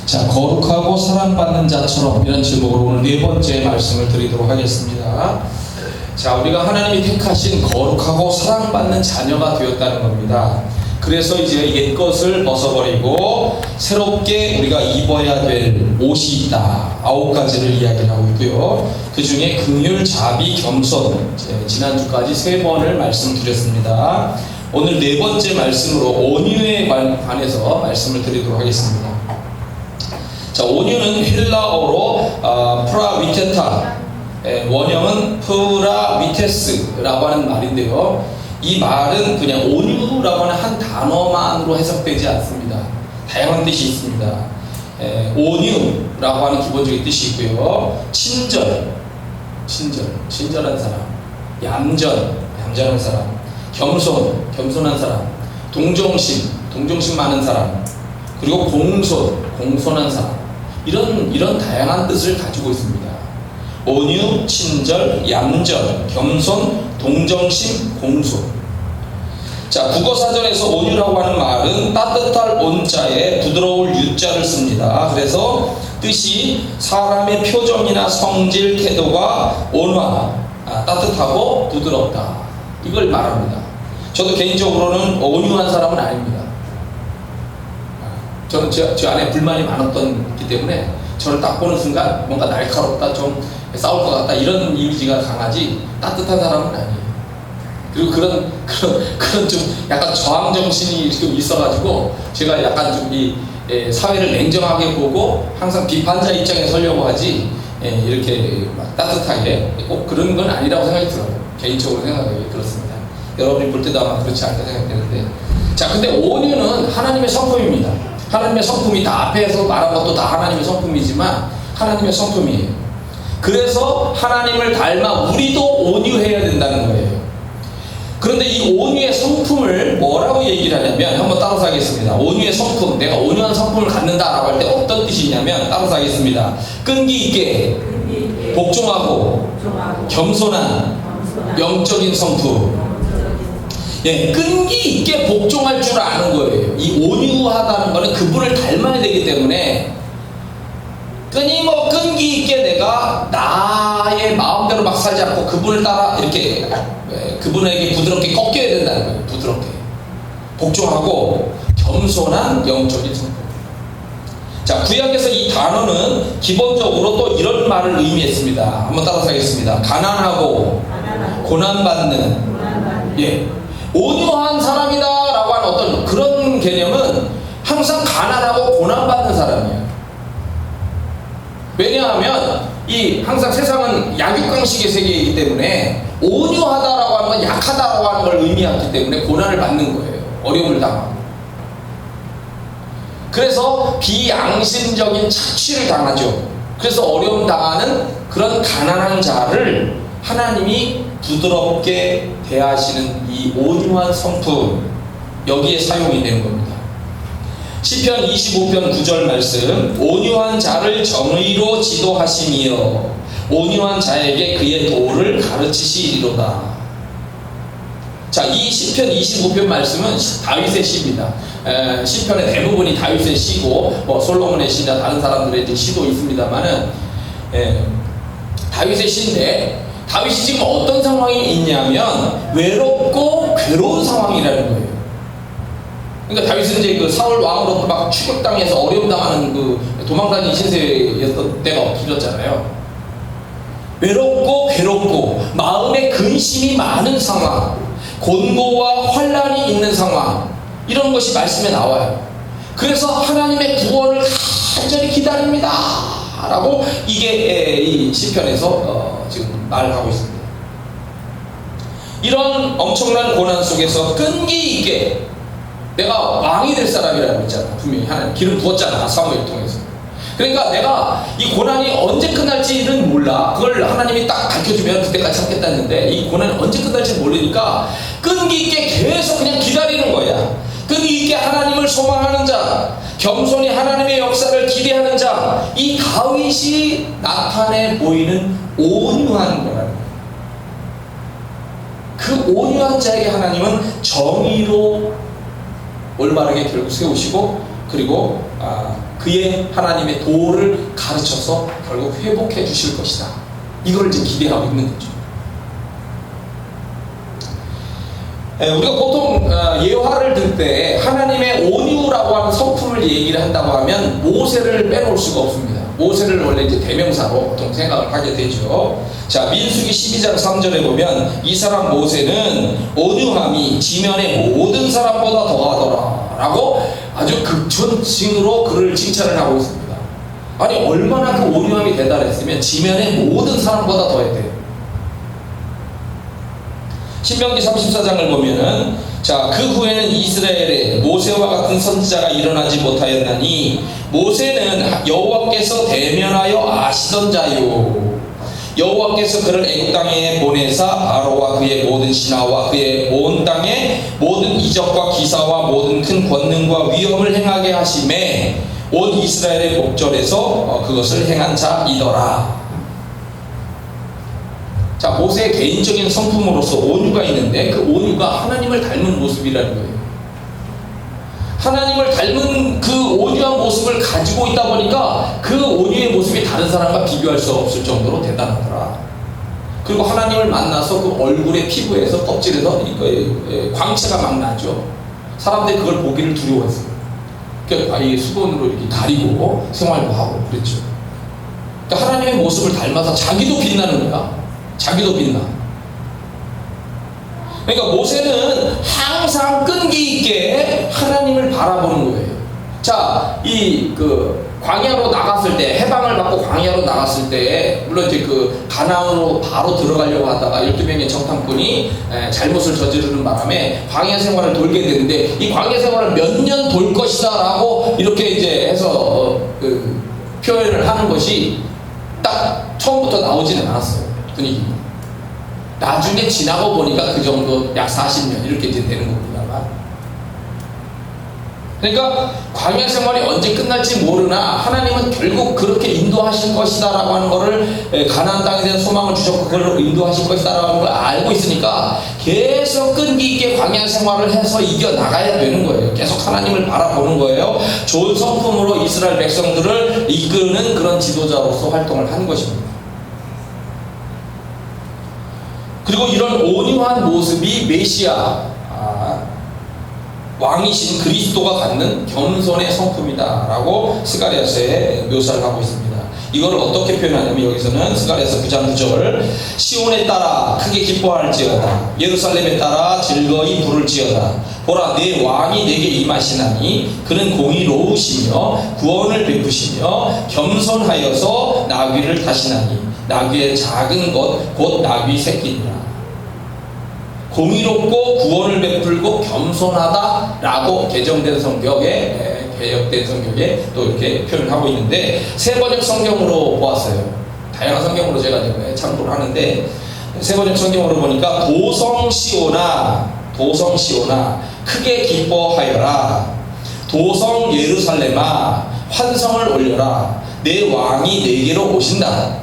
자, 거룩하고 사랑받는 자처럼, 이런 제목으로 오늘 네 번째 말씀을 드리도록 하겠습니다. 자, 우리가 하나님이 택하신 거룩하고 사랑받는 자녀가 되었다는 겁니다. 그래서 이제 옛것을 벗어버리고 새롭게 우리가 입어야 될 옷이 있다. 9가지를 이야기하고 있고요. 그 중에 긍휼, 자비, 겸손, 지난주까지 3번을 말씀드렸습니다. 오늘 네 번째 말씀으로 온유에 관해서 말씀을 드리도록 하겠습니다. 자, 온유는 헬라어로 프라위테타, 원형은 프라위테스라고 하는 말인데요. 이 말은 그냥 온유라고 하는 한 단어만으로 해석되지 않습니다. 다양한 뜻이 있습니다. 온유라고 하는 기본적인 뜻이 있고요. 친절한 사람, 얌전한 사람, 겸손한 사람, 동정심 많은 사람, 그리고 공손한 사람, 이런 다양한 뜻을 가지고 있습니다. 온유, 친절, 얌전, 겸손, 동정심, 공손. 자, 국어사전에서 온유라고 하는 말은 따뜻할 온자에 부드러울 유자를 씁니다. 그래서 뜻이 사람의 표정이나 성질, 태도가 온화, 따뜻하고 부드럽다, 이걸 말합니다. 저도 개인적으로는 온유한 사람은 아닙니다. 저는 제 안에 불만이 많았기 때문에 저를 딱 보는 순간 뭔가 날카롭다, 좀 싸울 것 같다, 이런 이미지가 강하지 따뜻한 사람은 아니에요. 그리고 그런 좀 약간 저항 정신이 좀 있어가지고 제가 약간 좀 이 사회를 냉정하게 보고 항상 비판자 입장에 서려고 하지, 이렇게 막 따뜻하게 꼭 그런 건 아니라고 생각이 들어요. 개인적으로 생각하기 그렇습니다. 여러분이 볼 때도 아마 그렇지 않다 생각되는데, 자, 근데 온유는 하나님의 성품입니다. 하나님의 성품이 다 앞에서 말한 것도 다 하나님의 성품이지만 하나님의 성품이에요. 그래서 하나님을 닮아 우리도 온유해야 된다는 거예요. 그런데 이 온유의 성품을 뭐라고 얘기를 하냐면, 한번 따라서 하겠습니다. 온유의 성품, 내가 온유한 성품을 갖는다라고 할 때 어떤 뜻이냐면, 따라서 하겠습니다. 끈기 있게, 복종하고, 겸손한 영적인 성품. 끈기 있게 복종할 줄 아는 거예요. 이 온유하다는 거는 그분을 닮아야 되기 때문에 끈기 있게 내가 나의 마음대로 막 살지 않고 그분을 따라 이렇게 그분에게 부드럽게 꺾여야 된다는 거예요. 부드럽게 복종하고 겸손한 영적인 성품. 자, 구약에서 이 단어는 기본적으로 또 이런 말을 의미했습니다. 한번 따라서 하겠습니다. 가난하고 고난받는, 온유한 사람이다 라고 하는 어떤 그런 개념은 항상 가난하고 고난받는 사람이에요. 왜냐하면 항상 세상은 약육강식의 세계이기 때문에 온유하다라고 하는 건 약하다라고 하는 걸 의미하기 때문에 고난을 받는 거예요. 어려움을 당하고. 그래서 비양심적인 착취를 당하죠. 그래서 어려움 당하는 그런 가난한 자를 하나님이 부드럽게 대하시는 이 온유한 성품, 여기에 사용이 되는 겁니다. 시편 25편 9절 말씀, 온유한 자를 정의로 지도하시며 온유한 자에게 그의 도를 가르치시리로다. 자, 이 시편 25편 말씀은 다윗의 시입니다. 시편의 대부분이 다윗의 시고, 솔로몬의 시나 다른 사람들의 시도 있습니다만은, 다윗의 시인데, 다윗이 지금 어떤 상황이 있냐면 외롭고 괴로운 상황이라는 거예요. 그러니까 다윗은 이제 그 사울 왕으로부터 막 추격당해서 어려움 당하는 도망다니는 신세였던 때가 없어졌잖아요. 외롭고 괴롭고 마음에 근심이 많은 상황, 곤고와 환란이 있는 상황, 이런 것이 말씀에 나와요. 그래서 하나님의 구원을 간절히 기다립니다 라고 이게 이 시편에서 지금 말을 하고 있습니다. 이런 엄청난 고난 속에서 끈기 있게 내가 왕이 될 사람이라고 했잖아. 분명히 하나님 기름 부었잖아, 사무엘 통해서. 그러니까 내가 이 고난이 언제 끝날지는 몰라. 그걸 하나님이 딱 밝혀주면 그때까지 참겠다 했는데, 이 고난이 언제 끝날지는 모르니까 끈기 있게 계속 그냥 기다리는 거야. 끈기 있게 하나님을 소망하는 자, 겸손히 하나님의 역사를 기대하는 자, 이 다윗이 나타내 보이는 온유한 거라는 거예요. 그 온유한 자에게 하나님은 정의로 올바르게 결국 세우시고, 그리고 그의 하나님의 도를 가르쳐서 결국 회복해 주실 것이다. 이걸 이제 기대하고 있는 거죠. 우리가 보통 예화를 들 때 하나님의 온유라고 하는 성품을 얘기를 한다고 하면 모세를 빼놓을 수가 없습니다. 모세를 원래 이제 대명사로 보통 생각을 하게 되죠. 자, 민수기 12장 3절에 보면 이 사람 모세는 온유함이 지면의 모든 사람보다 더하더라 라고 아주 극존칭으로 그를 칭찬을 하고 있습니다. 아니, 얼마나 그 온유함이 대단했으면 지면의 모든 사람보다 더했대요. 신명기 34장을 보면은 자, 그 후에는 이스라엘에 모세와 같은 선지자가 일어나지 못하였나니 모세는 여호와께서 대면하여 아시던 자요, 여호와께서 그를 애굽 땅에 보내사 바로와 그의 모든 신하와 그의 온 땅에 모든 이적과 기사와 모든 큰 권능과 위엄을 행하게 하심에 온 이스라엘의 목전에서 그것을 행한 자이더라. 자, 모세의 개인적인 성품으로서 온유가 있는데 그 온유가 하나님을 닮은 모습이라는 거예요. 하나님을 닮은 그 온유한 모습을 가지고 있다 보니까 그 온유의 모습이 다른 사람과 비교할 수 없을 정도로 대단하더라. 그리고 하나님을 만나서 그 얼굴의 피부에서 껍질에서 광채가 막 나죠. 사람들이 그걸 보기를 두려워했어요. 그러니까 아예 수건으로 이렇게 가리고 생활도 하고 그랬죠. 그러니까 하나님의 모습을 닮아서 자기도 빛나는 거야. 자기도 빛나. 그러니까 모세는 항상 끈기 있게 하나님을 바라보는 거예요. 자, 광야로 나갔을 때, 해방을 받고 광야로 나갔을 때, 물론 이제 가나안으로 바로 들어가려고 하다가 12명의 정탐꾼이 잘못을 저지르는 바람에 광야 생활을 돌게 되는데, 이 광야 생활을 몇 년 돌 것이다 라고 이렇게 이제 해서 표현을 하는 것이 딱 처음부터 나오지는 않았어요. 분위기. 나중에 지나고 보니까 그 정도 약 40년 이렇게 이제 되는 겁니다만. 그러니까 광야 생활이 언제 끝날지 모르나 하나님은 결국 그렇게 인도하실 것이다라고 하는 거를, 가나안 땅에 대한 소망을 주셨고 그걸 인도하실 것이다라고 하는 걸 알고 있으니까 계속 끈기 있게 광야 생활을 해서 이겨 나가야 되는 거예요. 계속 하나님을 바라보는 거예요. 좋은 성품으로 이스라엘 백성들을 이끄는 그런 지도자로서 활동을 한 것입니다. 그리고 이런 온유한 모습이 메시아, 왕이신 그리스도가 갖는 겸손의 성품이다라고 스가랴서에 묘사를 하고 있습니다. 이걸 어떻게 표현하냐면 여기서는 스가랴서 9장 9절 시온에 따라 크게 기뻐할지어다 예루살렘에 따라 즐거이 부를지어다 보라 내 왕이 내게 임하시나니 그는 공의로우시며 구원을 베푸시며 겸손하여서 나귀를 타시나니 나귀의 작은 것 곧 나귀 새끼니라. 공의롭고 구원을 베풀고 겸손하다라고 개정된 성경에, 개역된 성경에 또 이렇게 표현하고 있는데 세번역 성경으로 보았어요. 다양한 성경으로 제가 참고를 하는데 세번역 성경으로 보니까 도성 시온아 크게 기뻐하여라. 도성 예루살렘아 환성을 올려라. 내 왕이 내게로 오신다.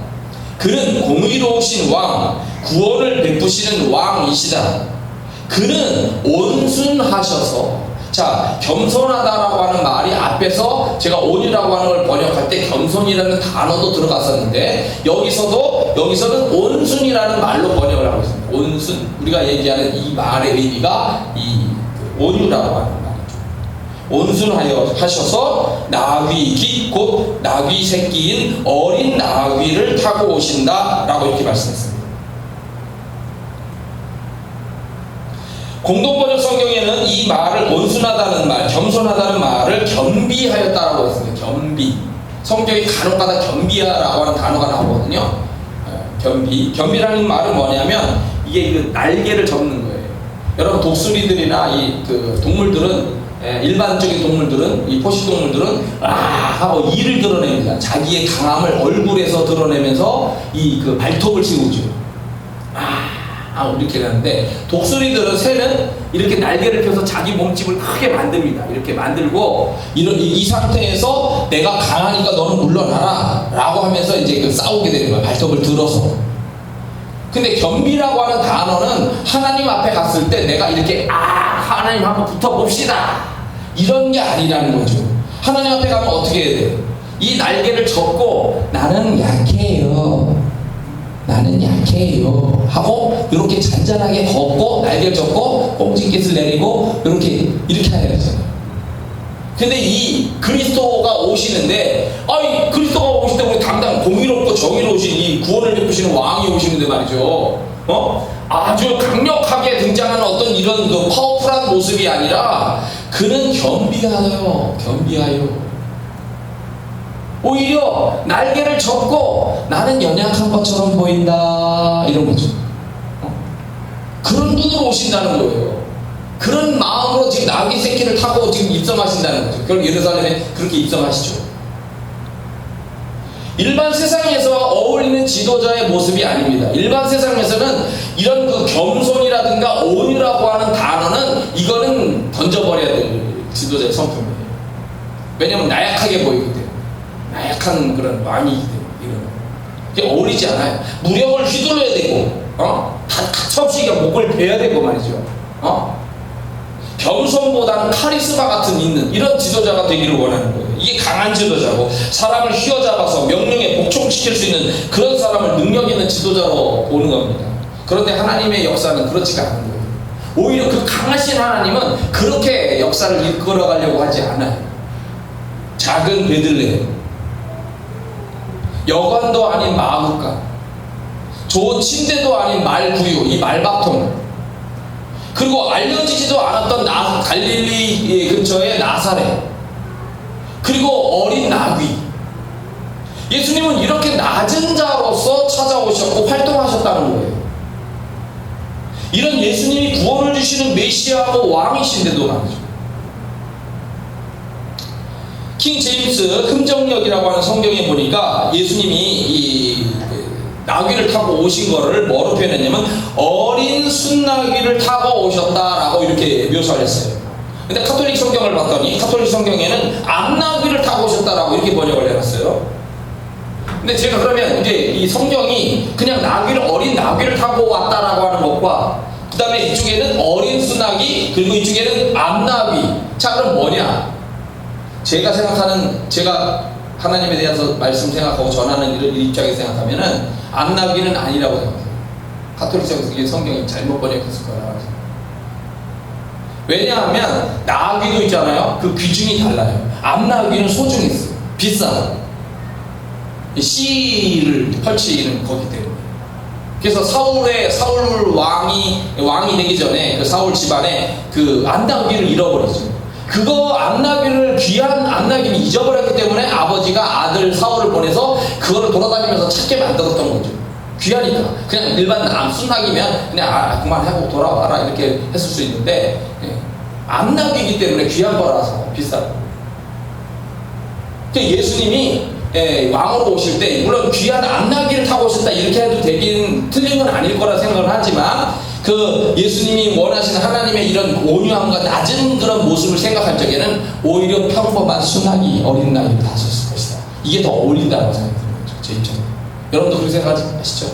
그는 공의로우신 왕, 구원을 베푸시는 왕이시다. 그는 온순하셔서, 자, 겸손하다라고 하는 말이 앞에서 제가 온유라고 하는 걸 번역할 때 겸손이라는 단어도 들어갔었는데 여기서는 온순이라는 말로 번역을 하고 있습니다. 온순, 우리가 얘기하는 이 말의 의미가 이 온유라고 하는 말이죠. 온순하여 하셔서 나귀 곧 나귀 새끼인 어린 나귀를 타고 오신다라고 이렇게 말씀했습니다. 공동번역 성경에는 이 말을 온순하다는 말, 겸손하다는 말을 겸비하였다라고 했습니다. 겸비. 성경이 간혹가다 겸비하라고 하는 단어가 나오거든요. 겸비라는 말은 뭐냐면 이게 그 날개를 접는 거예요. 여러분 독수리들이나 동물들은 일반적인 동물들은 이 포식동물들은 하고 이를 드러냅니다. 자기의 강함을 얼굴에서 드러내면서 이 발톱을 씌우죠. 이렇게 하는데 독수리들은 새는 이렇게 날개를 펴서 자기 몸집을 크게 만듭니다. 이렇게 만들고 이 상태에서 내가 강하니까 너는 물러나라 라고 하면서 이제 싸우게 되는 거야. 발톱을 들어서. 근데 겸비라고 하는 단어는 하나님 앞에 갔을 때 내가 이렇게 하나님 한번 붙어봅시다 이런 게 아니라는 거죠. 하나님 앞에 가면 어떻게 해야 돼요? 이 날개를 접고 나는 약해요. 나는 약해요. 하고 이렇게 잔잔하게 걷고 날개를 접고 꼼짓깃을 내리고 이렇게 해야 되잖아요. 근데 이 그리스도가 오시는데 그리스도가 오실 때 우리 당당 공의롭고 정의로우신 이 구원을 베푸시는 왕이 오시는데 말이죠. 아주 강력하게 등장하는 어떤 이런 그 파워풀한 모습이 아니라 그는 겸비하여 오히려 날개를 접고 나는 연약한 것처럼 보인다 이런 거죠. 그런 눈으로 오신다는 거예요. 그런 마음으로 지금 나귀 새끼를 타고 지금 입성하신다는 거죠. 그럼 예루살렘에 그렇게 입성하시죠. 일반 세상에서 어울리는 지도자의 모습이 아닙니다. 일반 세상에서는 이런 그 겸손이라든가 온유라고 하는 단어는 이거는 던져버려야 될 지도자의 성품이에요. 왜냐하면 나약하게 보이기 때문에. 나약한 그런 왕이기 때문에. 이게 어울리지 않아요. 무력을 휘둘러야 되고, 가차없이 목을 베야 되고 말이죠. 겸손보다는 카리스마 같은 있는 이런 지도자가 되기를 원하는 거예요. 이게 강한 지도자고 사람을 휘어잡아서 명령에 복종시킬 수 있는 그런 사람을 능력 있는 지도자로 보는 겁니다. 그런데 하나님의 역사는 그렇지가 않은 거예요. 오히려 그 강하신 하나님은 그렇게 역사를 이끌어가려고 하지 않아요. 작은 베들레헴, 여관도 아닌 마구간, 좋은 침대도 아닌 말구유, 이 말바통, 그리고 알려지지도 않았던 갈릴리 근처의 나사렛, 그리고 어린 나귀. 예수님은 이렇게 낮은 자로서 찾아오셨고 활동하셨다는 거예요. 이런 예수님이 구원을 주시는 메시아고 왕이신데도 말이죠. 킹 제임스 흥정역이라고 하는 성경에 보니까 예수님이 이 나귀를 타고 오신 거를 뭐로 표현했냐면 어린 순나귀를 타고 오셨다라고 이렇게 묘사를 했어요. 근데 카톨릭 성경을 봤더니 카톨릭 성경에는 암나귀를 타고 오셨다라고 이렇게 번역을 해놨어요. 근데 제가 그러면 이제 이 성경이 그냥 어린 나귀를 타고 왔다라고 하는 것과 그 다음에 이쪽에는 어린 순나귀 그리고 이쪽에는 암나귀, 자 그럼 뭐냐? 제가 하나님에 대해서 말씀 생각하고 전하는 이런 입장에서 생각하면은 암나귀는 아니라고 생각해요. 카톨릭 성경이 잘못 번역했을 거라. 왜냐하면 나귀도 있잖아요. 그 귀중이 달라요. 암나귀는 소중했어요. 비싸요. 씨를 펼치는 거기 때문에. 그래서 사울 왕이 되기 전에 그 사울 집안에 그 암나귀를 잃어버리죠. 그거 귀한 암나귀를 잊어버렸기 때문에 아버지가 아들 사울을 보내서 그거를 돌아다니면서 찾게 만들었던 거죠. 귀하니까. 그냥 일반 순나귀면 그냥 그만하고 돌아와라 이렇게 했을 수 있는데 암나귀이기 때문에 귀한 거라서 비싸요. 예수님이 왕으로 오실 때 물론 귀한 암나귀를 타고 오셨다 이렇게 해도 되긴 틀린 건 아닐 거라 생각을 하지만 그 예수님이 원하시는 하나님의 이런 온유함과 낮은 그런 모습을 생각할 적에는 오히려 평범한 순나귀 어린 나귀를 타셨을 것이다. 이게 더 어울린다고 생각드는 거죠. 제 입장에. 여러분도 그렇게 생각하시죠?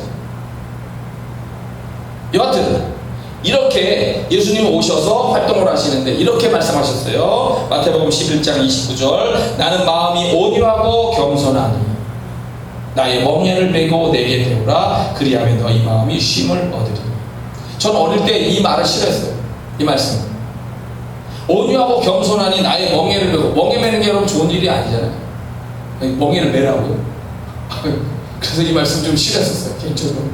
여하튼 이렇게 예수님 오셔서 활동을 하시는데 이렇게 말씀하셨어요. 마태복음 11장 29절 나는 마음이 온유하고 겸손하니 나의 멍에를 메고 내게 배우라 그리하면 너희 마음이 쉼을 얻으리니. 전 어릴 때 이 말을 싫어했어요. 이 말씀. 온유하고 겸손하니 나의 멍에를 메고. 멍에 메는 게 여러분 좋은 일이 아니잖아요. 멍에를 메라고요. 그래서 이 말씀 좀 싫어했었어요. 개인적으로.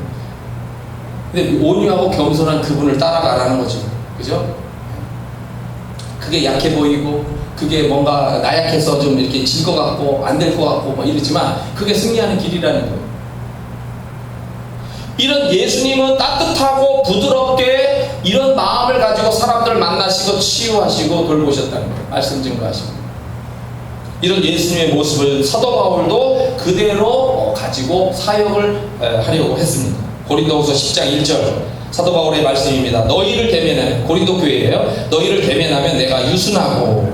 근데 온유하고 겸손한 그분을 따라가라는 거죠. 그죠? 그게 약해 보이고 그게 뭔가 나약해서 좀 이렇게 질 것 같고 안 될 것 같고 뭐 이러지만 그게 승리하는 길이라는 거예요. 이런 예수님은 따뜻하고 부드럽게 이런 마음을 가지고 사람들을 만나시고 치유하시고 돌보셨다는 거예요. 말씀 증거하시고. 이런 예수님의 모습을 사도 바울도 그대로 가지고 사역을 하려고 했습니다. 고린도후서 10장 1절 사도 바울의 말씀입니다. 너희를 대면하면, 고린도 교회예요. 너희를 대면하면 내가 유순하고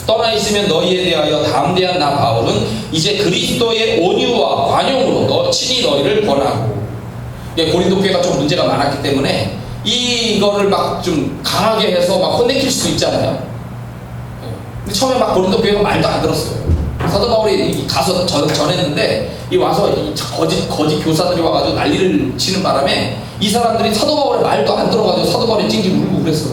떠나 있으면 너희에 대하여 담대한 나 바울은 이제 그리스도의 온유와 관용으로 친히 너희를 권하고. 고린도 교회가 좀 문제가 많았기 때문에 이거를 막 좀 강하게 해서 막 혼내킬 수도 있잖아요. 근데 처음에 막 고린도 교회가 말도 안 들었어요. 사도 바울이 가서 전했는데 이 와서 이 거짓 교사들이 와가지고 난리를 치는 바람에 이 사람들이 사도 바울의 말도 안 들어가지고 사도 바울이 찡찡 울고 그랬어.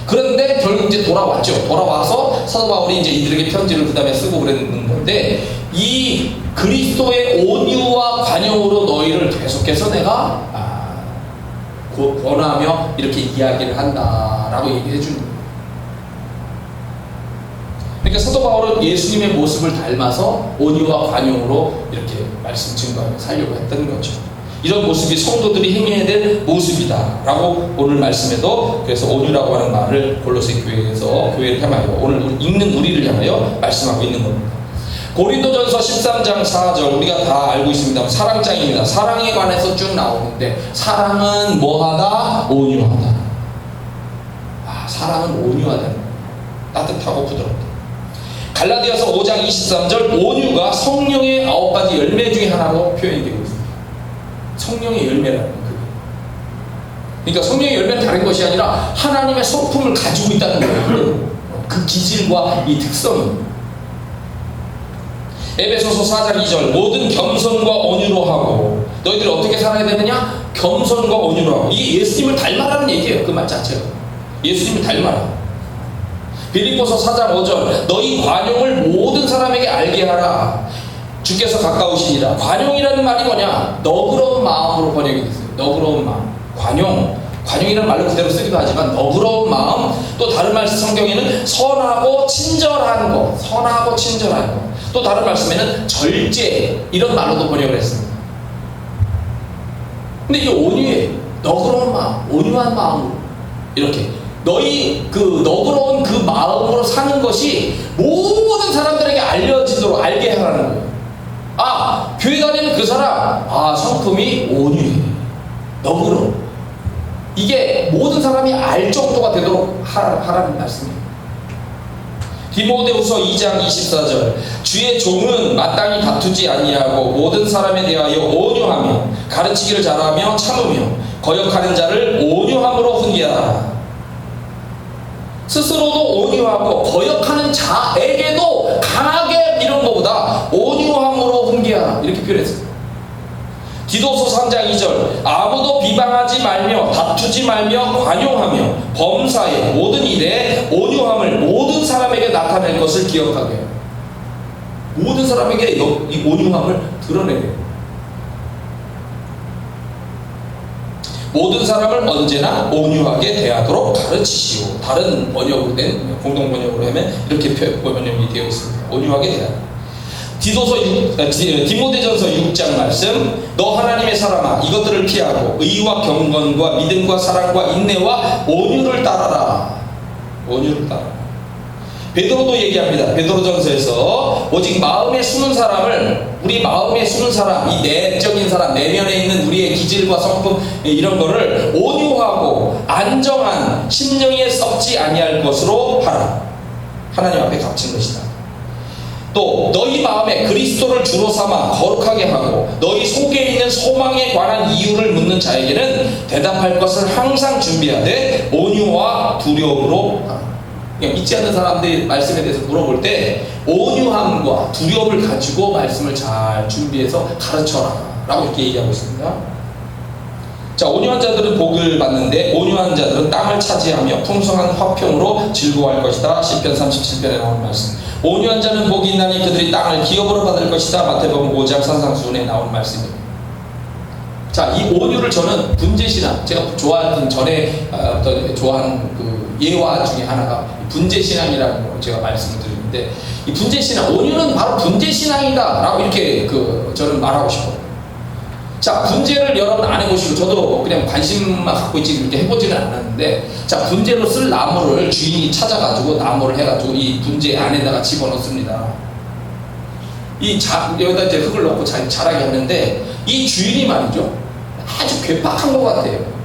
그런데 결국 이제 돌아왔죠. 돌아와서 사도 바울이 이제 이들에게 편지를 그 다음에 쓰고 그랬는 건데, 이 그리스도의 온유와 관용으로 너희를 계속해서 내가 권하며 이렇게 이야기를 한다라고 얘기해 주는 거예요. 그러니까 사도 바울은 예수님의 모습을 닮아서 온유와 관용으로 이렇게 말씀 증거하며 살려고 했던 거죠. 이런 모습이 성도들이 행해야 될 모습이다 라고 오늘 말씀에도 그래서 온유라고 하는 말을 골로새 교회에서 교회를 향하여 오늘 읽는 우리를 향하여 말씀하고 있는 겁니다. 고린도전서 13장 4절 우리가 다 알고 있습니다. 사랑장입니다. 사랑에 관해서 쭉 나오는데, 사랑은 뭐하다? 온유하다. 사랑은 온유하다. 따뜻하고 부드럽다. 갈라디아서 5장 23절 온유가 성령의 9가지 열매 중에 하나로 표현이 되고 있습니다. 성령의 열매라는 거예요. 그러니까 성령의 열매는 다른 것이 아니라 하나님의 성품을 가지고 있다는 거예요. 그 기질과 이 특성이. 에베소서 4장 2절 모든 겸손과 온유로 하고, 너희들이 어떻게 살아야 되느냐? 겸손과 온유로 하고. 이게 예수님을 닮아라는 얘기예요. 그 말 자체가 예수님을 닮아라. 빌립보서 4장 5절 너희 관용을 모든 사람에게 알게 하라. 주께서 가까우시니라. 관용이라는 말이 뭐냐? 너그러운 마음으로 번역이 됐어요. 너그러운 마음. 관용이라는 말로 그대로 쓰기도 하지만 너그러운 마음, 또 다른 말씀 성경에는 선하고 친절한 거, 선하고 친절한 거, 또 다른 말씀에는 절제, 이런 말로도 번역을 했습니다. 근데 이게 온유예요. 너그러운 마음, 온유한 마음으로 이렇게 너희 그 너그러운 그 마음으로 사는 것이 모든 사람들에게 알려지도록 알게 하라는 거예요. 교회 다니는 그 사람, 성품이 온유해, 너그러워. 이게 모든 사람이 알 정도가 되도록 하라는 말씀이에요. 디모데후서 2장 24절 주의 종은 마땅히 다투지 아니하고 모든 사람에 대하여 온유하며 가르치기를 잘하며 참으며 거역하는 자를 온유함으로 훈계하라. 스스로도 온유하고 거역하는 자에게도 강하게 이런 것보다 온유함으로 훈계하라, 이렇게 표현했어요. 디도서 3장 2절 아무도 비방하지 말며 다투지 말며 관용하며 범사에 모든 일에 온유함을 모든 사람에게 나타낼 것을 기억하게 해요. 모든 사람에게 이 온유함을 드러내게 해요. 모든 사람을 언제나 온유하게 대하도록 가르치시오. 다른 번역으로 된 공동 번역으로 하면 이렇게 번역이 되어 있습니다. 온유하게 대하라. 디모데전서 6장 말씀 너 하나님의 사람아 이것들을 피하고 의와 경건과 믿음과 사랑과 인내와 온유를 따라라. 온유를 따라라. 베드로도 얘기합니다. 베드로전서에서 오직 마음에 숨은 사람을, 우리 마음에 숨은 사람, 이 내적인 사람, 내면에 있는 우리의 기질과 성품 이런 거를 온유하고 안정한 심령에 썩지 아니할 것으로 하라. 하나님 앞에 갇힌 것이다. 또 너희 마음에 그리스도를 주로 삼아 거룩하게 하고 너희 속에 있는 소망에 관한 이유를 묻는 자에게는 대답할 것을 항상 준비하되 온유와 두려움으로 하라. 믿지 않는 사람들이 말씀에 대해서 물어볼 때 온유함과 두려움을 가지고 말씀을 잘 준비해서 가르쳐라 라고 이렇게 얘기하고 있습니다. 자, 온유한 자들은 복을 받는데 온유한 자들은 땅을 차지하며 풍성한 화평으로 즐거워할 것이다. 시편 37편에 나오는 말씀. 온유한 자는 복이 있나니 그들이 땅을 기업으로 받을 것이다. 마태복음 5장 산상수훈에 나오는 말씀입니다. 자, 이 온유를 저는 분재신앙, 제가 좋아하는 전에 좋아하는 그 예화 중에 하나가 분재신앙이라는 걸 제가 말씀을 드리는데, 이 분재신앙, 온유는 바로 분재신앙이다 라고 이렇게 저는 말하고 싶어요. 자, 분재를 여러분 안 해보시고, 저도 그냥 관심만 갖고 있지 이렇게 해보지는 않았는데, 자, 분재로 쓸 나무를 주인이 찾아가지고 나무를 해가지고 이 분재 안에다가 집어넣습니다. 여기다 이제 흙을 넣고 자라게 하는데, 이 주인이 말이죠, 아주 괴팍한 것 같아요.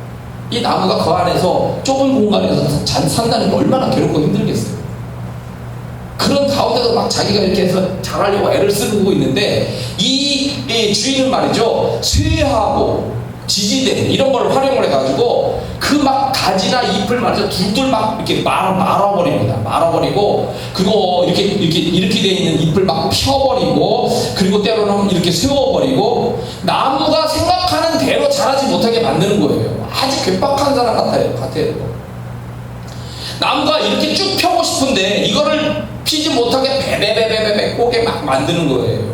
이 나무가 그 안에서 좁은 공간에서 산다는 게 얼마나 괴롭고 힘들겠어요. 그런 가운데도 막 자기가 이렇게 해서 잘하려고 애를 쓰고 있는데, 이 주인은 말이죠, 쇠하고 지지대 이런 걸 활용을 해가지고 그 막 가지나 잎을 말해서 둘둘 막 이렇게 말아버립니다. 말아버리고 그리고 이렇게 돼 있는 잎을 막 펴버리고 그리고 때로는 이렇게 세워버리고 나무가 생각하는 대로 자라지 못하게 만드는 거예요. 아주 괴팍한 사람 같아요. 나무가 이렇게 쭉 펴고 싶은데 이거를 피지 못하게 베베베베베 꼬게 막 만드는 거예요.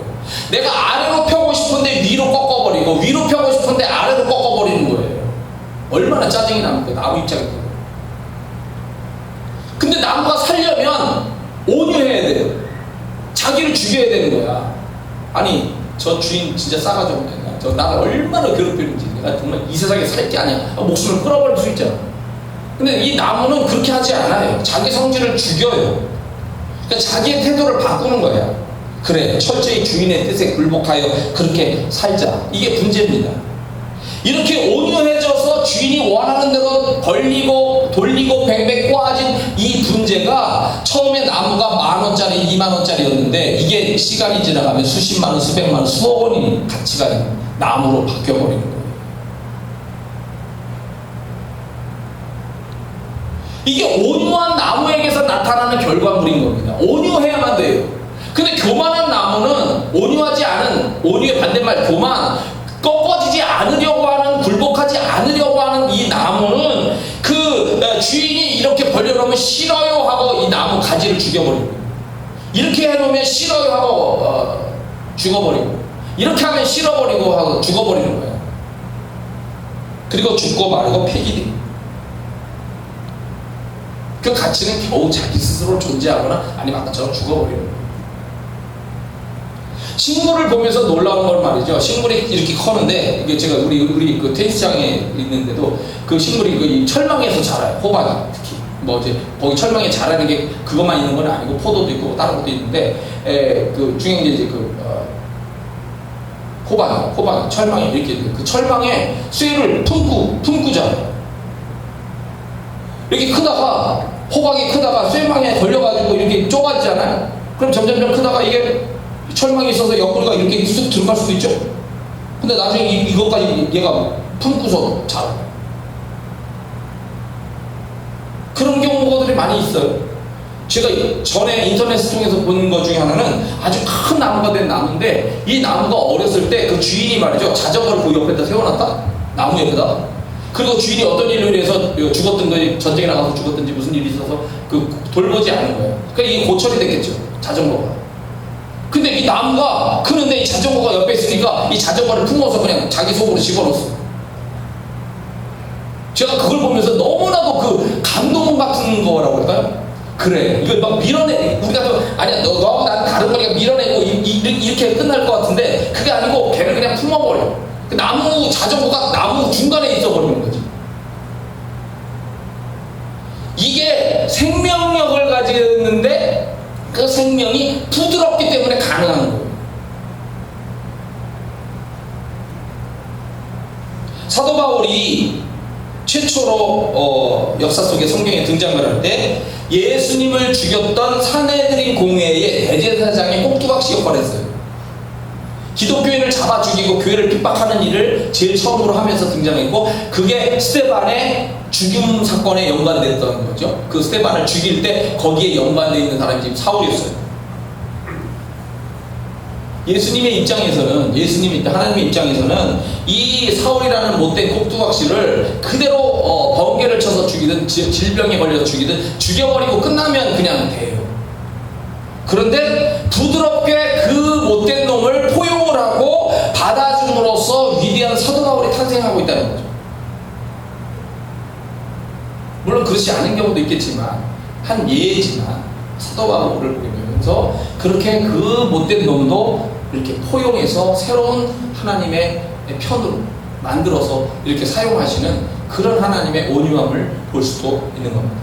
내가 아래로 펴고 싶은데 위로 꺾어버리고 위로 펴고 싶은데 아래로 꺾어버리는 거예요. 얼마나 짜증이 납니까? 나무 입장에서. 근데 나무가 살려면 온유해야 돼요. 자기를 죽여야 되는 거야. 아니 저 주인 진짜 싸가지 없네. 저 나를 얼마나 괴롭히는지 내가 정말 이 세상에 살 게 아니야. 목숨을 끊어버릴 수 있잖아. 근데 이 나무는 그렇게 하지 않아요. 자기 성질을 죽여요. 그러니까 자기의 태도를 바꾸는 거야. 그래, 철저히 주인의 뜻에 굴복하여 그렇게 살자. 이게 문제입니다. 이렇게 온유해져서 주인이 원하는 대로 벌리고 돌리고 뱅뱅 꼬아진 이 분재가 처음에 나무가 10,000원짜리 20,000원짜리였는데 이게 시간이 지나가면 수십만 원, 수백만 원, 수억 원이 가치가 있는 나무로 바뀌어버리는 거예요. 이게 온유한 나무에게서 나타나는 결과물인 겁니다. 온유해야만 돼요. 근데 교만한 나무는 온유하지 않은, 온유의 반대말 교만, 꺾어지지 않으려고 하는, 굴복하지 않으려고 하는 이 나무는 그 주인이 이렇게 벌려놓으면 싫어요 하고 이 나무 가지를 죽여버리고, 이렇게 해놓으면 싫어요 하고 죽어버리고, 이렇게 하면 싫어버리고 하고 죽어버리는 거예요. 그리고 죽고 마르고 폐기돼. 그 가치는 겨우 자기 스스로 존재하거나 아니면 아까처럼 죽어버리는 거예요. 식물을 보면서 놀라운 걸 말이죠. 식물이 이렇게 커는데, 이게 제가 우리 그 테니스장에 있는데도 그 식물이 그 철망에서 자라요. 호박이 특히. 뭐 이제 거기 철망에 자라는 게 그것만 있는 건 아니고 포도도 있고 다른 것도 있는데, 그 중에 이제 호박이 철망에 이렇게 그 철망에 쇠를 품고 자라요. 이렇게 크다가 호박이 크다가 쇠망에 걸려가지고 이렇게 좁아지잖아요. 그럼 점점 크다가 이게 철망이 있어서 옆구리가 이렇게 쑥 들어갈 수도 있죠. 근데 나중에 이것까지 얘가 품고서 자라요. 그런 경우들이 많이 있어요. 제가 전에 인터넷 통해서 본 것 중에 하나는 아주 큰 나무가 된 나무인데, 이 나무가 어렸을 때 그 주인이 말이죠, 자전거를 그 옆에다 세워놨다? 나무 옆에다. 그리고 주인이 어떤 일로 인해서 죽었든지 전쟁에 나가서 죽었든지 무슨 일이 있어서 돌보지 않은 거예요. 그러니까 이게 고철이 됐겠죠, 자전거가. 근데 이 나무가 크는데 이 자전거가 옆에 있으니까 이 자전거를 품어서 그냥 자기 속으로 집어넣었어요. 제가 그걸 보면서 너무나도 그 감동 같은 거라고 할까요? 그래, 이걸 막 밀어내, 우리가 아니야, 너하고 난 다른 거니까 밀어내고 이렇게 끝날 것 같은데, 그게 아니고 걔를 그냥 품어버려. 그 나무, 자전거가 나무 중간에 있어버리는 거지. 이게 생명력을 가지고 있는데 그 생명이 부드럽기 때문에 가능한 거예요. 사도 바울이 최초로 역사 속에 성경에 등장을 할 때 예수님을 죽였던 산헤드린 공회의 대제사장의 꼭두각시 역할을 했어요. 기독교인을 잡아 죽이고 교회를 핍박하는 일을 제일 처음으로 하면서 등장했고, 그게 스데반의 죽임 사건에 연관됐던 거죠. 그 스데반을 죽일 때 거기에 연관되어 있는 사람이 지금 사울이었어요. 예수님의 입장에서는, 하나님의 입장에서는 이 사울이라는 못된 꼭두각시를 그대로 번개를 쳐서 죽이든 질병에 걸려서 죽이든 죽여버리고 끝나면 그냥 돼요. 그런데 부드럽게 그 못된 놈을 포용을 하고 받아줌으로써 위대한 사도 바울이 탄생하고 있다는 거죠. 물론 그렇지 않은 경우도 있겠지만, 한 예지만 사도 바울을 보면서 그렇게 그 못된 놈도 이렇게 포용해서 새로운 하나님의 편으로 만들어서 이렇게 사용하시는 그런 하나님의 온유함을 볼 수도 있는 겁니다.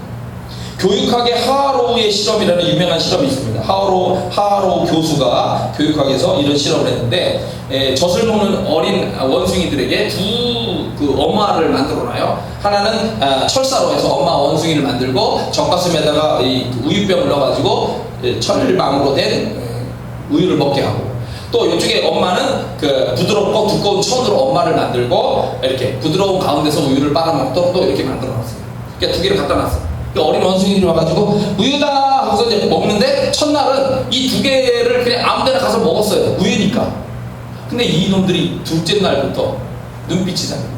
교육학의 하하로우의 실험이라는 유명한 실험이 있습니다. 하하로우 교수가 교육학에서 이런 실험을 했는데, 젖을 먹는 어린 원숭이들에게 두 엄마를 만들어놔요. 하나는 철사로 해서 엄마 원숭이를 만들고 젖가슴에다가 이 우유병을 넣어가지고 철망으로 된 우유를 먹게 하고, 또 이쪽에 엄마는 그 부드럽고 두꺼운 천으로 엄마를 만들고 이렇게 부드러운 가운데서 우유를 빨아먹도록 또 이렇게 만들어놨어요. 그러니까 두 개를 갖다 놨어요. 어린 원숭이들이 와가지고 우유다 하고서 이제 먹는데 첫날은 이 두 개를 그냥 아무데나 가서 먹었어요. 우유니까. 근데 이놈들이 둘째 날부터 눈빛이 다른 거예요.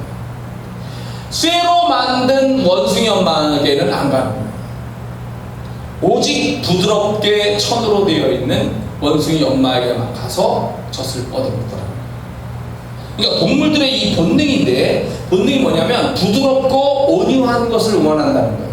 쇠로 만든 원숭이 엄마에게는 안 가는 거예요. 오직 부드럽게 천으로 되어 있는 원숭이 엄마에게만 가서 젖을 뻗어먹더라는 거예요. 그러니까 동물들의 이 본능인데, 본능이 뭐냐면 부드럽고 온유한 것을 원한다는 거예요.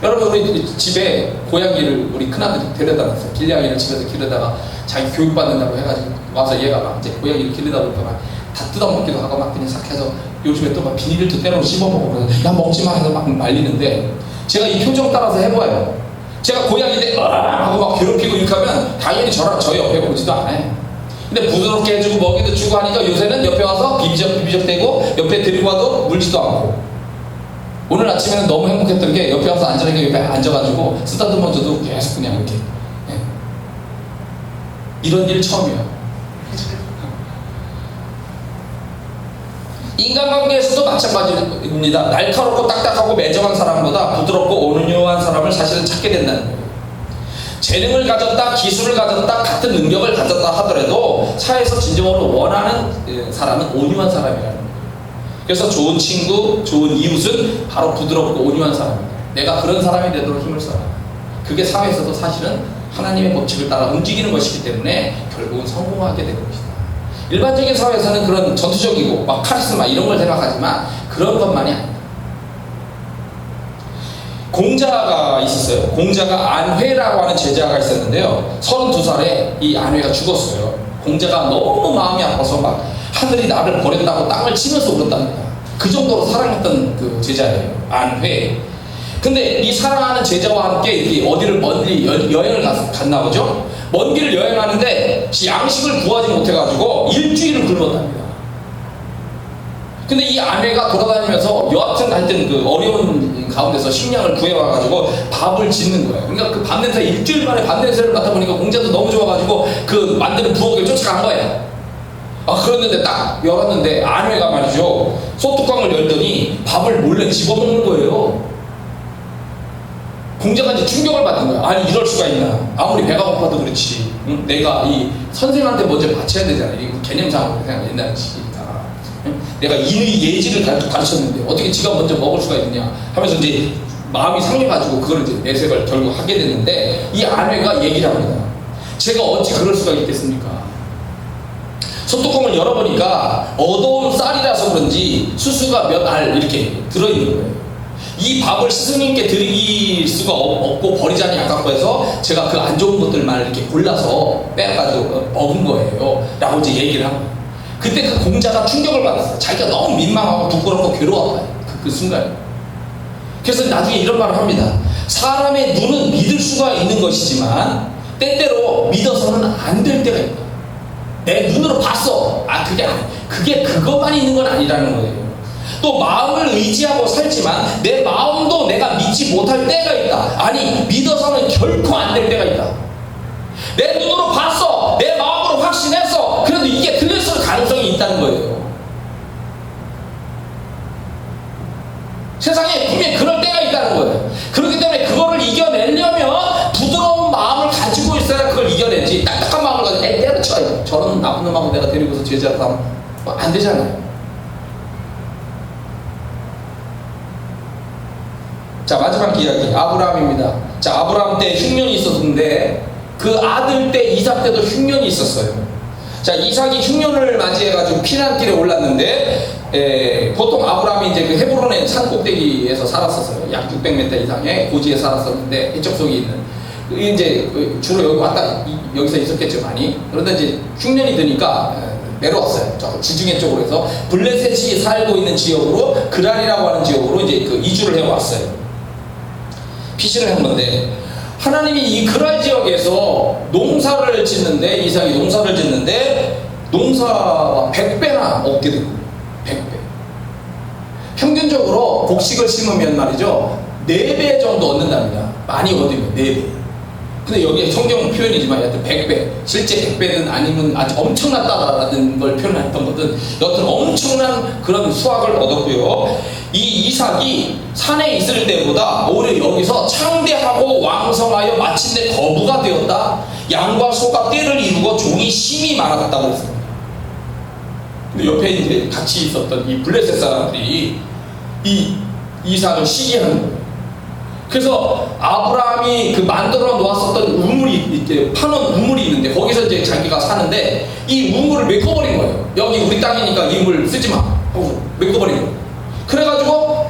여러분, 우리 집에 고양이를 우리 큰아들이 데려다 놨어요. 길냥이를 집에서 기르다가 자기 교육받는다고 해가지고 와서 얘가 막 이제 고양이를 기르다 보니까 막 다 뜯어먹기도 하고 막 그냥 삭해서 요즘에 또 막 비닐을 또 때로 씹어먹고 야 먹지마 해서 막 말리는데, 제가 이 표정 따라서 해봐요. 제가 고양이들 하고 막 괴롭히고 이렇게 하면 당연히 저 옆에 오지도 않아요. 근데 부드럽게 해주고 먹이도 주고 하니까 요새는 옆에 와서 비비적 대고 옆에 데리고 와도 물지도 않고. 오늘 아침에는 너무 행복했던 게 옆에 와서 앉으니까 옆에 앉아가지고 쓰다듬어 줘도 계속 그냥 이렇게. 네. 이런 일 처음이에요. 인간관계에서도 마찬가지입니다. 날카롭고 딱딱하고 매정한 사람보다 부드럽고 온유한 사람을 사실은 찾게 된다는 거예요. 재능을 가졌다, 기술을 가졌다, 같은 능력을 가졌다 하더라도 사회에서 진정으로 원하는 사람은 온유한 사람이라는 거예요. 그래서 좋은 친구, 좋은 이웃은 바로 부드럽고 온유한 사람입니다. 내가 그런 사람이 되도록 힘을 써라. 그게 사회에서도 사실은 하나님의 법칙을 따라 움직이는 것이기 때문에 결국은 성공하게 되는 것이다. 일반적인 사회에서는 그런 전투적이고 막 카리스마 이런 걸 생각하지만 그런 것만이 아니다. 공자가 있었어요. 공자가 안회라고 하는 제자가 있었는데요. 32살에 이 안회가 죽었어요. 공자가 너무 마음이 아파서 막 하늘이 나를 버렸다고 땅을 치면서 울었답니다. 그 정도로 사랑했던 그 제자예요. 안회. 근데 이 사랑하는 제자와 함께 이렇게 어디를 멀리 여행을 갔나 보죠. 먼 길을 여행하는데 양식을 구하지 못해가지고 일주일을 굶었답니다. 근데 이 아내가 돌아다니면서 여하튼 하여튼 그 어려운 가운데서 식량을 구해와가지고 밥을 짓는 거예요. 그러니까 그 밥 냄새, 일주일 만에 밥 냄새를 맡아보니까 공자도 너무 좋아가지고 그 만드는 부엌을 쫓아간 거예요. 그랬는데 딱 열었는데 아내가 말이죠, 소뚜껑을 열더니 밥을 몰래 집어먹는 거예요. 공자가 이제 충격을 받은 거야. 아니 이럴 수가 있나. 아무리 배가 고파도 그렇지. 응? 내가 이 선생한테 먼저 바쳐야 되잖아. 이 개념상으로 생각 옛날 시기니까. 응? 내가 인의 예지를 가르쳤는데 어떻게 지가 먼저 먹을 수가 있느냐 하면서 이제 마음이 상해가지고 그걸 이제 내색을 결국 하게 됐는데, 이 아내가 얘기를 합니다. 제가 어찌 그럴 수가 있겠습니까? 소뚜껑을 열어보니까 어두운 쌀이라서 그런지 수수가 몇 알 이렇게 들어있는 거예요. 이 밥을 스승님께 드릴 수가 없고 버리자니 아깝고 해서 제가 그 안 좋은 것들만 이렇게 골라서 빼가지고 먹은 거예요 라고 이제 얘기를 한 거예요. 그때 그 공자가 충격을 받았어요. 자기가 너무 민망하고 부끄럽고 괴로웠다. 그 순간에. 그래서 나중에 이런 말을 합니다. 사람의 눈은 믿을 수가 있는 것이지만 때때로 믿어서는 안 될 때가 있다. 내 눈으로 봤어. 그게 그것만 있는 건 아니라는 거예요. 또 마음을 의지하고 살지만 내 마음도 내가 믿지 못할 때가 있다. 아니 믿어서는 결코 안 될 때가 있다. 내 눈으로 봤어, 내 마음으로 확신했어. 그래도 이게 틀렸을 가능성이 있다는 거예요. 세상에 분명히 그럴 때가 있다는 거예요. 그렇기 때문에 그거를 이겨내려면 부드러운 마음을 가지고 있어야 그걸 이겨내지. 딱딱한 마음을 가지고 때려쳐요. 저런 나쁜 놈하고 내가 데리고서 제자로 하면 안 되잖아요. 자, 마지막 이야기 아브라함입니다. 자, 아브라함 때 흉년이 있었는데 그 아들 때 이삭 때도 흉년이 있었어요. 자, 이삭이 흉년을 맞이해가지고 피난길에 올랐는데 보통 아브라함이 이제 그 헤브론의 산 꼭대기에서 살았었어요. 약 600m 이상의 고지에 살았었는데 해적 속에 있는 이제 주로 여기 왔다 여기서 있었겠죠 많이. 그런데 이제 흉년이 드니까 내려왔어요. 저 지중해 쪽으로 해서 블레셋이 살고 있는 지역으로 그랄이라고 하는 지역으로 이제 그 이주를 해왔어요. 피신을 한 건데, 하나님이 이 그랄 지역에서 농사를 짓는데, 이삭이 농사를 짓는데 농사가 100배나 얻게 되고, 100배. 평균적으로 곡식을 심으면 말이죠 4배 정도 얻는답니다. 많이 얻으면 4배. 근데 여기에 성경 표현이지만 여하튼 100배, 실제 100배든 아니면 아주 엄청났다라는 걸 표현했던 것은 여하튼 엄청난 그런 수확을 얻었고요. 이 이삭이 산에 있을 때보다 오히려 여기서 창대하고 왕성하여 마침내 거부가 되었다. 양과 소가 떼를 이루고 종이 심히 많았다고 했습니다. 근데 옆에 이제 같이 있었던 이 블레셋 사람들이 이 이삭을 시기하는 거예요. 그래서 아브라함이 그 만들어 놓았었던 우물이 이제 파놓은 우물이 있는데 거기서 이제 자기가 사는데 이 우물을 메꿔버린 거예요. 여기 우리 땅이니까 이 물 쓰지 마 하고 메꿔버린 거예요. 그래가지고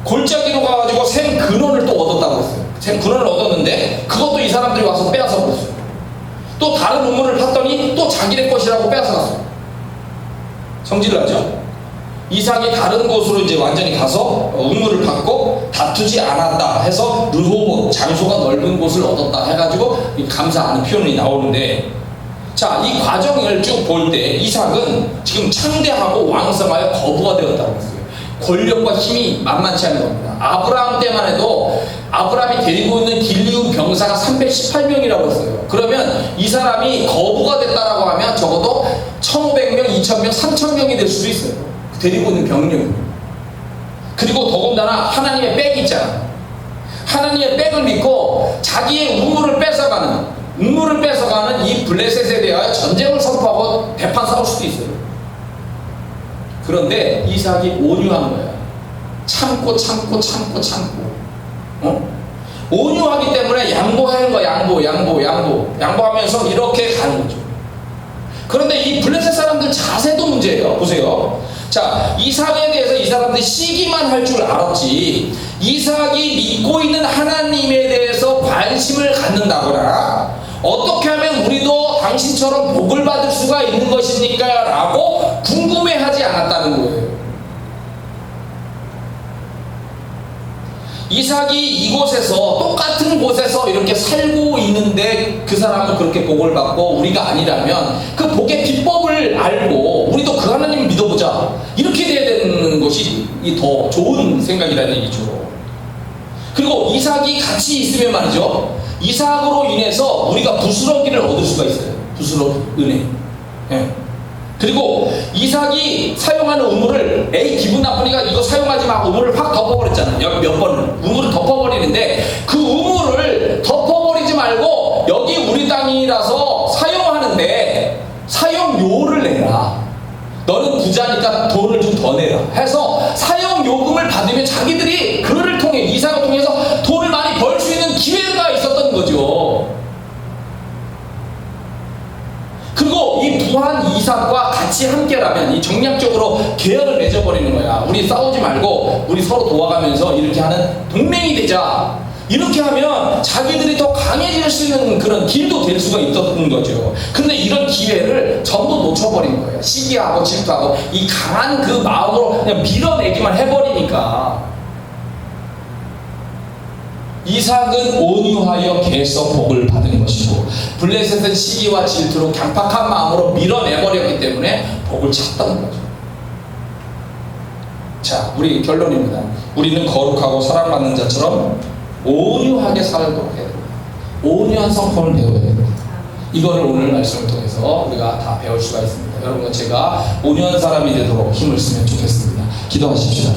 골짜기로 가가지고 샘 근원을 또 얻었다고 했어요. 샘 근원을 얻었는데 그것도 이 사람들이 와서 빼앗아 버렸어요. 또 다른 우물을 팠더니 또 자기네 것이라고 빼앗아 갔어요. 성질을 하죠. 이삭이 다른 곳으로 이제 완전히 가서 우물을 받고 다투지 않았다 해서 르호봇, 장소가 넓은 곳을 얻었다 해가지고 감사하는 표현이 나오는데, 자, 이 과정을 쭉 볼 때 이삭은 지금 창대하고 왕성하여 거부가 되었다고 했어요. 권력과 힘이 만만치 않은 겁니다. 아브라함 때만 해도 아브라함이 데리고 있는 길리움 병사가 318명이라고 했어요. 그러면 이 사람이 거부가 됐다라고 하면 적어도 1500명, 2000명, 3000명이 될 수도 있어요. 데리고 있는 병력. 그리고 더군다나 하나님의 백이 있잖아. 하나님의 백을 믿고 자기의 우물을 뺏어가는 이 블레셋에 대하여 전쟁을 선포하고 대판 싸울 수도 있어요. 그런데 이삭이 온유한 거야. 참고 온유하기 때문에 양보하는 거야. 양보하면서 이렇게 가는 거죠. 그런데 이 블레셋 사람들 자세도 문제예요. 보세요. 자, 이삭에 대해서 이 사람들이 시기만 할 줄 알았지, 이삭이 믿고 있는 하나님에 대해서 관심을 갖는다거나 어떻게 하면 우리도 당신처럼 복을 받을 수가 있는 것입니까? 라고 궁금해하지 않았다는 거예요. 이삭이 이곳에서 똑같은 곳에서 이렇게 살고 있는데 그 사람은 그렇게 복을 받고 우리가 아니라면 그 복의 비법을 알고 우리도 그 하나님을 믿어보자, 이렇게 돼야 되는 것이 더 좋은 생각이라는 얘기죠. 그리고 이삭이 같이 있으면 말이죠, 이삭으로 인해서 우리가 부스러기를 얻을 수가 있어요. 은혜. 네. 그리고 이삭이 사용하는 우물을 기분 나쁘니까 이거 사용하지 마 우물을 확 덮어버렸잖아요. 몇 번을 우물을 덮어버리는데 그 우물을 덮어버리지 말고 여기 우리 땅이라서 사용하는데 사용료를 내라. 너는 부자니까 돈을 좀 더 내라 해서 사용요금을 받으면 자기들이 그를 통해 이삭을 통해서 돈을 많이 벌 수 있는 기회가 있었던 거죠. 그리고 이 부한 이삭과 같이 함께라면 이 정략적으로 계약을 맺어버리는 거야. 우리 싸우지 말고 우리 서로 도와가면서 이렇게 하는 동맹이 되자. 이렇게 하면 자기들이 더 강해질 수 있는 그런 길도 될 수가 있었던 거죠. 근데 이런 기회를 전부 놓쳐버린 거예요. 시기하고 질투하고 이 강한 그 마음으로 그냥 밀어내기만 해버리니까. 이삭은 온유하여 계속 복을 받은 것이고 블레셋은 시기와 질투로 강팍한 마음으로 밀어내버렸기 때문에 복을 찾던 거죠. 자, 우리 결론입니다. 우리는 거룩하고 사랑받는 자처럼 온유하게 살도록 해야 됩니다. 온유한 성품을 배워야 됩니다. 이거를 오늘 말씀을 통해서 우리가 다 배울 수가 있습니다. 여러분과 제가 온유한 사람이 되도록 힘을 쓰면 좋겠습니다. 기도하십시오.